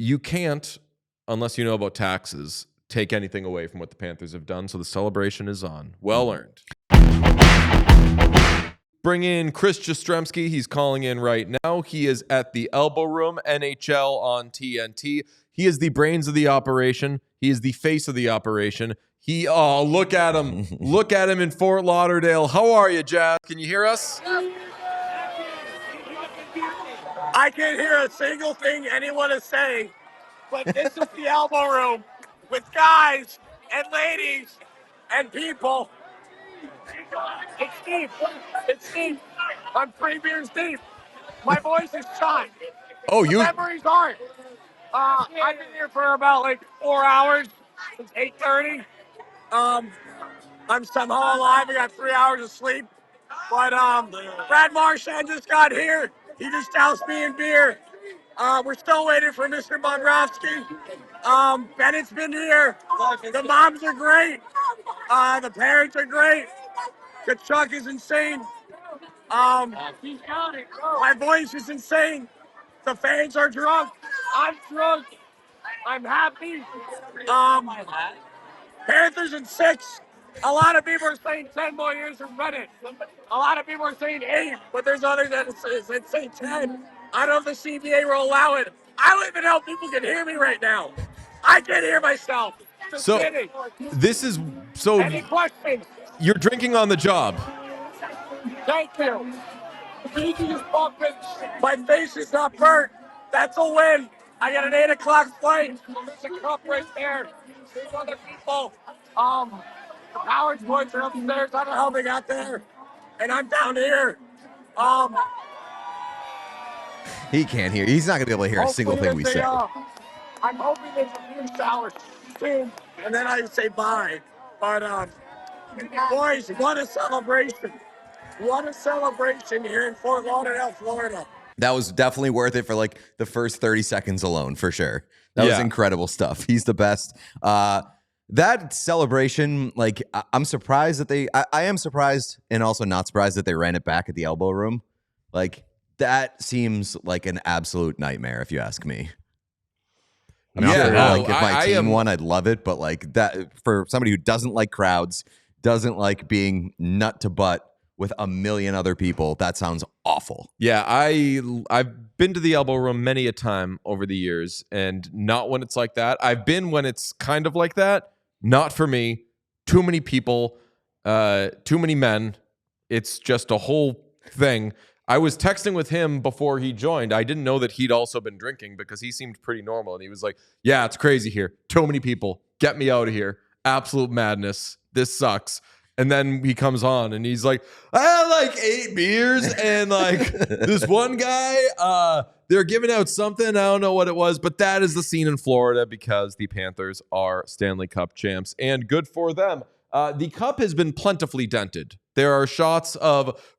you can't, unless you know about taxes, take anything away from what the Panthers have done. So the celebration is on. Well earned. Bring in Chris Jastrzemski. He's calling in right now. He is at the Elbow Room, NHL on TNT. He is the brains of the operation. He is the face of the operation. Look at him. Look at him in Fort Lauderdale. How are you, Jazz? Can you hear us? I can't hear a single thing anyone is saying, but this is the Elbow Room with guys and ladies and people. It's deep. It's deep. I'm 3 beers deep. My voice is shot. Oh, The memories aren't. I've been here for about 4 hours. It's 8:30. I'm somehow alive. I got 3 hours of sleep. But Brad Marchand just got here. He just doused me in beer. We're still waiting for Mr. Bobrovsky. Bennett's been here. The moms are great. The parents are great. Kachuk is insane. My voice is insane. The fans are drunk. I'm drunk. I'm happy. Panthers in 6. A lot of people are saying 10 more years from Bennett. A lot of people are saying 8, but there's others that say 10. I don't know if the CBA will allow it. I don't even know if people can hear me right now. I can't hear myself. Just kidding. Any questions? You're drinking on the job. Thank you. My face is not burnt. That's a win. I got an 8 o'clock flight. There's a cup right there. There's other people. The power sports are upstairs. I don't know how they got there. And I'm down here. He can't hear. He's not going to be able to hear a single thing we say. I'm hoping there's a few showers soon. And then I say bye. But, boys, what a celebration. What a celebration here in Fort Lauderdale, Florida. That was definitely worth it for the first 30 seconds alone, for sure. That was incredible stuff. He's the best. That celebration, I'm surprised that I am surprised and also not surprised that they ran it back at the Elbow Room. That seems like an absolute nightmare, if you ask me. I'm sure, if my team won, I'd love it. But that for somebody who doesn't like crowds, doesn't like being nut to butt with a million other people, that sounds awful. Yeah, I've been to the Elbow Room many a time over the years, and not when it's like that. I've been when it's kind of like that. Not for me. Too many people, too many men. It's just a whole thing. I was texting with him before he joined. I didn't know that he'd also been drinking because he seemed pretty normal. And he was like, yeah, it's crazy here. Too many people. Get me out of here. Absolute madness. This sucks. And then he comes on and he's like, I had 8 beers and this one guy, they're giving out something. I don't know what it was, but that is the scene in Florida because the Panthers are Stanley Cup champs and good for them. The cup has been plentifully dented. There are shots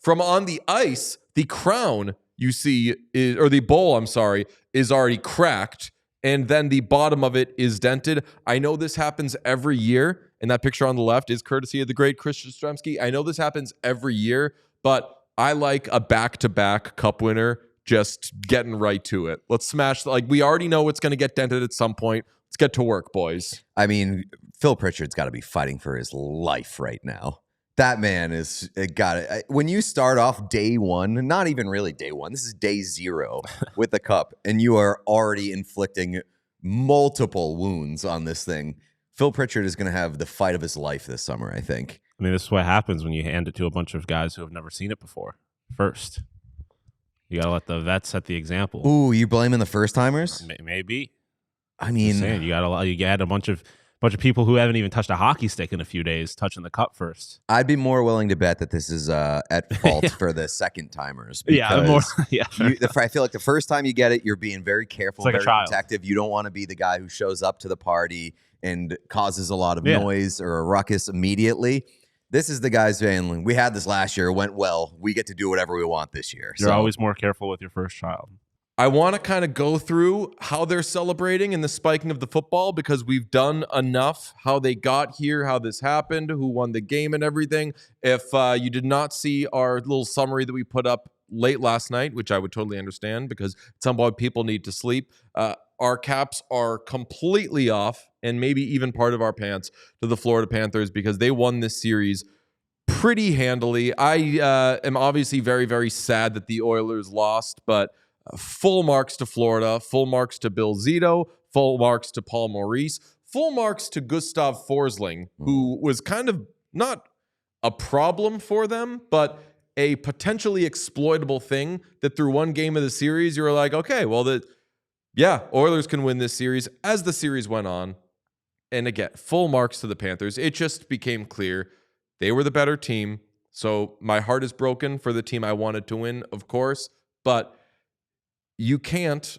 from on the ice, the crown you see, the bowl, I'm sorry, is already cracked. And then the bottom of it is dented. I know this happens every year. And that picture on the left is courtesy of the great Chris Jastrzemski. I know this happens every year, but I like a back-to-back cup winner just getting right to it. Let's smash. We already know it's going to get dented at some point. Let's get to work, boys. I mean, Phil Pritchard's got to be fighting for his life right now. That man is got it. When you start off day one, not even really day one, this is day 0 with the cup, and you are already inflicting multiple wounds on this thing. Phil Pritchard is going to have the fight of his life this summer, I think. I mean, this is what happens when you hand it to a bunch of guys who have never seen it before. First, you got to let the vets set the example. Ooh, you blaming the first timers? Maybe. I mean, you got a bunch of people who haven't even touched a hockey stick in a few days touching the cup first. I'd be more willing to bet that this is at fault for the second timers. Yeah, I feel like the first time you get it, you're being very careful, very protective. You don't want to be the guy who shows up to the party and causes a lot of noise or a ruckus immediately. This is the guys saying, we had this last year, it went well. We get to do whatever we want this year. You're always more careful with your first child. I want to kind of go through how they're celebrating and the spiking of the football because we've done enough, how they got here, how this happened, who won the game and everything. If you did not see our little summary that we put up late last night, which I would totally understand because at some point people need to sleep. Our caps are completely off, and maybe even part of our pants, to the Florida Panthers because they won this series pretty handily. I am obviously very, very sad that the Oilers lost, but full marks to Florida, full marks to Bill Zito, full marks to Paul Maurice, full marks to Gustav Forsling, who was kind of not a problem for them, but a potentially exploitable thing that through one game of the series, you were like, okay, well, Oilers can win this series. As the series went on, and again, full marks to the Panthers, it just became clear they were the better team. So my heart is broken for the team I wanted to win, of course, but you can't,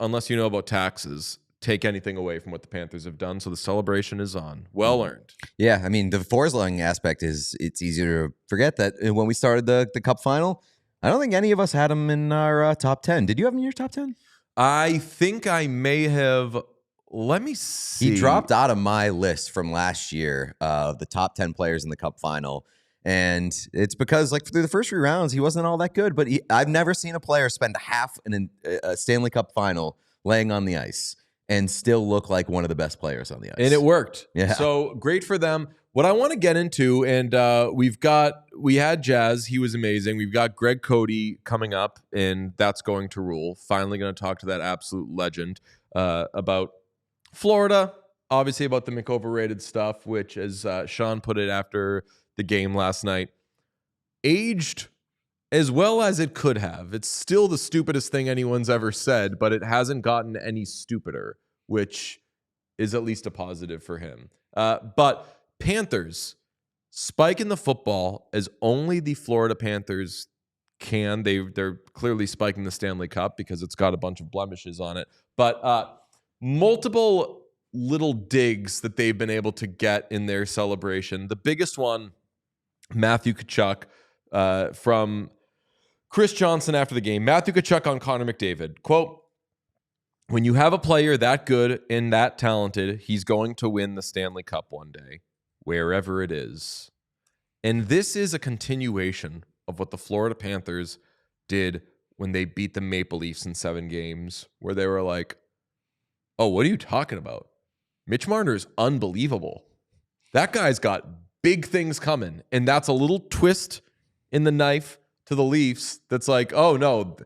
unless you know about taxes, take anything away from what the Panthers have done. So the celebration is on. Well earned. Yeah, I mean, the Forsling aspect is it's easier to forget that when we started the Cup final, I don't think any of us had him in our top 10. Did you have him in your top 10? I think I may have. Let me see. He dropped out of my list from last year of the top 10 players in the Cup final. And it's because, like, through the first 3 rounds, he wasn't all that good. But I've never seen a player spend half a Stanley Cup final laying on the ice and still look like one of the best players on the ice. And it worked. Yeah. So great for them. What I want to get into, and we had Jazz. He was amazing. We've got Greg Cody coming up, and that's going to rule. Finally going to talk to that absolute legend about Florida, obviously about the McOverrated stuff, which, as Sean put it after the game last night, aged as well as it could have. It's still the stupidest thing anyone's ever said, but it hasn't gotten any stupider, which is at least a positive for him. But Panthers, spiking the football as only the Florida Panthers can. They're clearly spiking the Stanley Cup because it's got a bunch of blemishes on it. But multiple little digs that they've been able to get in their celebration. The biggest one, Matthew Tkachuk from Chris Johnson after the game. Matthew Tkachuk on Connor McDavid. Quote, "When you have a player that good and that talented, he's going to win the Stanley Cup one day, wherever it is." And this is a continuation of what the Florida Panthers did when they beat the Maple Leafs in 7 games, where they were like, oh, what are you talking about? Mitch Marner's unbelievable. That guy's got big things coming. And that's a little twist in the knife to the Leafs that's like, oh, no,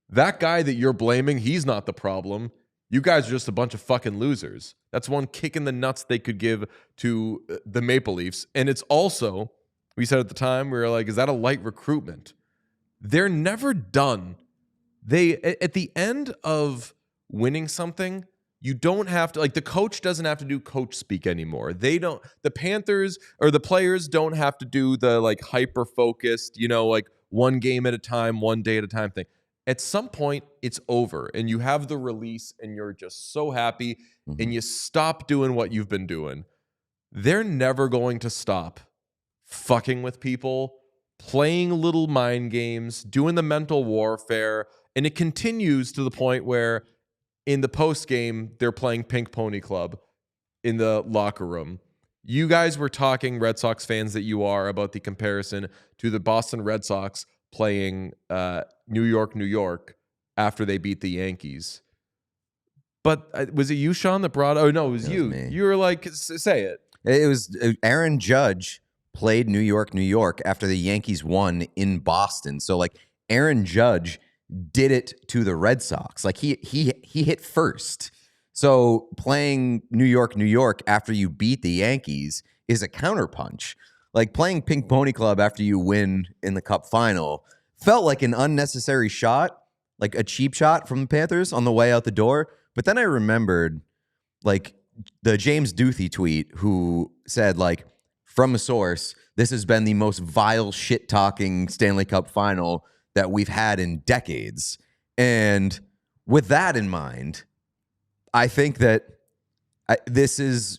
that guy that you're blaming, he's not the problem. You guys are just a bunch of fucking losers. That's one kick in the nuts they could give to the Maple Leafs. And it's also, we said at the time, we were like, is that a light recruitment? They're never done. They, at the end of winning something, you don't have to, like, the coach doesn't have to do coach speak anymore. They don't, the Panthers or the players don't have to do the, like, hyper focused, like one game at a time, one day at a time thing. At some point, it's over and you have the release and you're just so happy and you stop doing what you've been doing. They're never going to stop fucking with people, playing little mind games, doing the mental warfare. And it continues to the point where in the post game, they're playing Pink Pony Club in the locker room. You guys were talking, Red Sox fans that you are, about the comparison to the Boston Red Sox playing New York after they beat the Yankees. But was it you, Sean, that brought? Oh no, it was you. Me. You were like, say it. It was Aaron Judge played New York after the Yankees won in Boston. So, like, Aaron Judge did it to the Red Sox. Like, he hit first. So playing New York after you beat the Yankees is a counterpunch. Like, playing Pink Pony Club after you win in the Cup final felt like an unnecessary shot, like a cheap shot from the Panthers on the way out the door. But then I remembered, like, the James Duthie tweet who said, like, from a source, this has been the most vile shit-talking Stanley Cup final that we've had in decades. And with that in mind, I think that this is,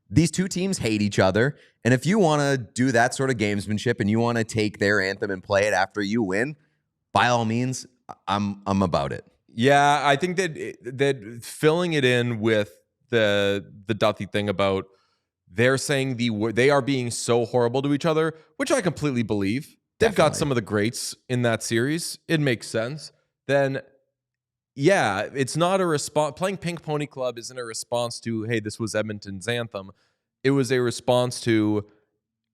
these two teams hate each other. And if you want to do that sort of gamesmanship and you want to take their anthem and play it after you win, by all means, I'm about it. Yeah, I think that filling it in with the Duthie thing about they're saying they are being so horrible to each other, which I completely believe. they've got some of the greats in that series. It makes sense. Then, yeah, it's not a response. Playing Pink Pony Club isn't a response to, hey, this was Edmonton's anthem. It was a response to,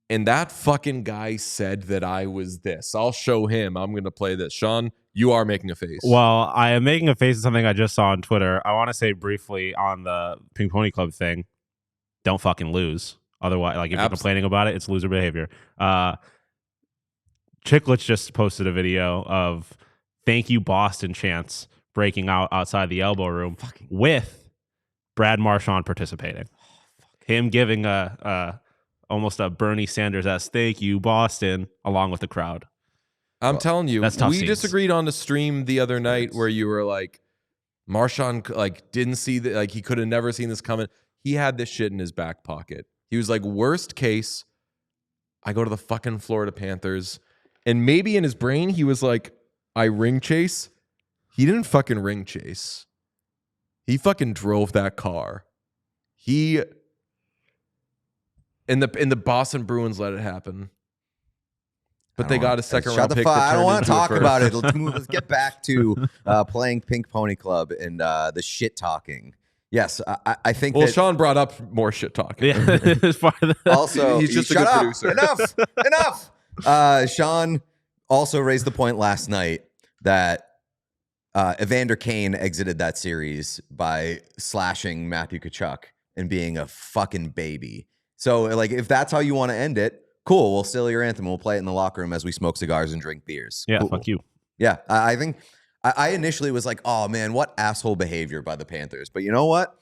and that fucking guy said that I was this. I'll show him. I'm going to play this. Sean, you are making a face. Well, I am making a face at something I just saw on Twitter. I want to say briefly on the Pink Pony Club thing, don't fucking lose. Otherwise, like if you're complaining about it, it's loser behavior. Chicklets just posted a video of thank you Boston chants breaking out outside the elbow room with Brad Marchand participating. Him giving almost a Bernie Sanders-esque thank you Boston along with the crowd. I'm telling you, that's tough we scenes. disagreed on the stream the other night where you were like, Marchand like didn't see that, like he could have never seen this coming. He had this shit in his back pocket. He was like, worst case, I go to the fucking Florida Panthers. And maybe in his brain, he was like, I ring chase. He didn't fucking ring chase. He fucking drove that car. And the Boston Bruins let it happen. But they got a second round pick. I don't want to talk about it. Let's get back to playing Pink Pony Club and the shit talking. Yes, I think. Well, Sean brought up more shit talking. Yeah, also, he's just a good producer. Enough. Sean also raised the point last night that Evander Kane exited that series by slashing Matthew Tkachuk and being a fucking baby. So, like, if that's how you want to end it, cool. We'll steal your anthem. We'll play it in the locker room as we smoke cigars and drink beers. Yeah, cool. fuck you. Yeah, I think I initially was like, oh, man, what asshole behavior by the Panthers. But you know what?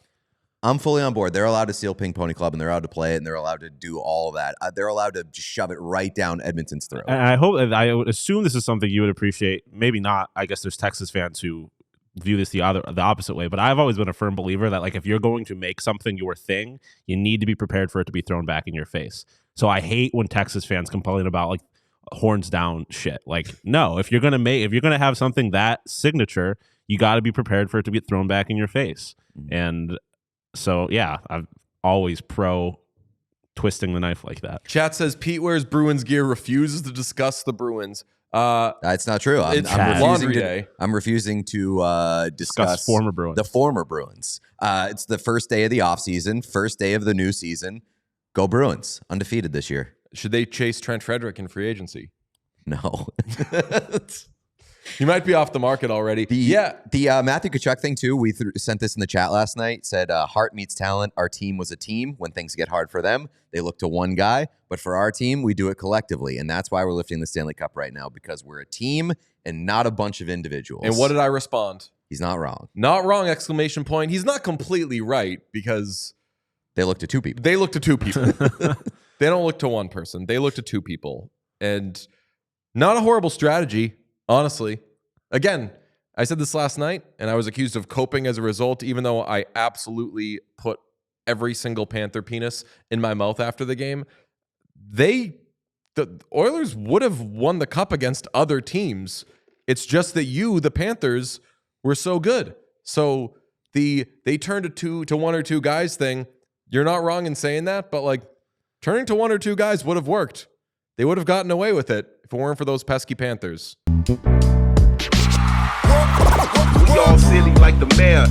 I'm fully on board. They're allowed to steal Pink Pony Club, and they're allowed to play it, and they're allowed to do all of that. They're allowed to just shove it right down Edmonton's throat. And I would assume this is something you would appreciate. Maybe not. I guess there's Texas fans who view this the opposite way. But I've always been a firm believer that, like, if you're going to make something your thing, you need to be prepared for it to be thrown back in your face. So I hate when Texas fans complain about like horns down shit. Like, no, if you're gonna have something that signature, you got to be prepared for it to be thrown back in your face. And so, yeah, I'm always pro twisting the knife like that. Chat says Pete wears Bruins gear, refuses to discuss the Bruins. That's not true. I'm refusing to discuss former Bruins. The former Bruins. It's the first day of the offseason, first day of the new season. Go Bruins. Undefeated this year. Should they chase Trent Frederick in free agency? No. He might be off the market already. The Matthew Tkachuk thing, too, we sent this in the chat last night, said heart meets talent. Our team was a team. When things get hard for them, they look to one guy. But for our team, we do it collectively. And that's why we're lifting the Stanley Cup right now, because we're a team and not a bunch of individuals. And what did I respond? He's not wrong. Not wrong, exclamation point. He's not completely right, because they look to two people. They look to two people. They don't look to one person. They look to two people. And not a horrible strategy. Honestly, again, I said this last night, and I was accused of coping as a result, even though I absolutely put every single Panther penis in my mouth after the game. The Oilers would have won the cup against other teams. It's just that the Panthers, were so good. So they turned to one or two guys thing. You're not wrong in saying that, but like turning to one or two guys would have worked. They would have gotten away with it if it weren't for those pesky Panthers. We all silly like the mayor.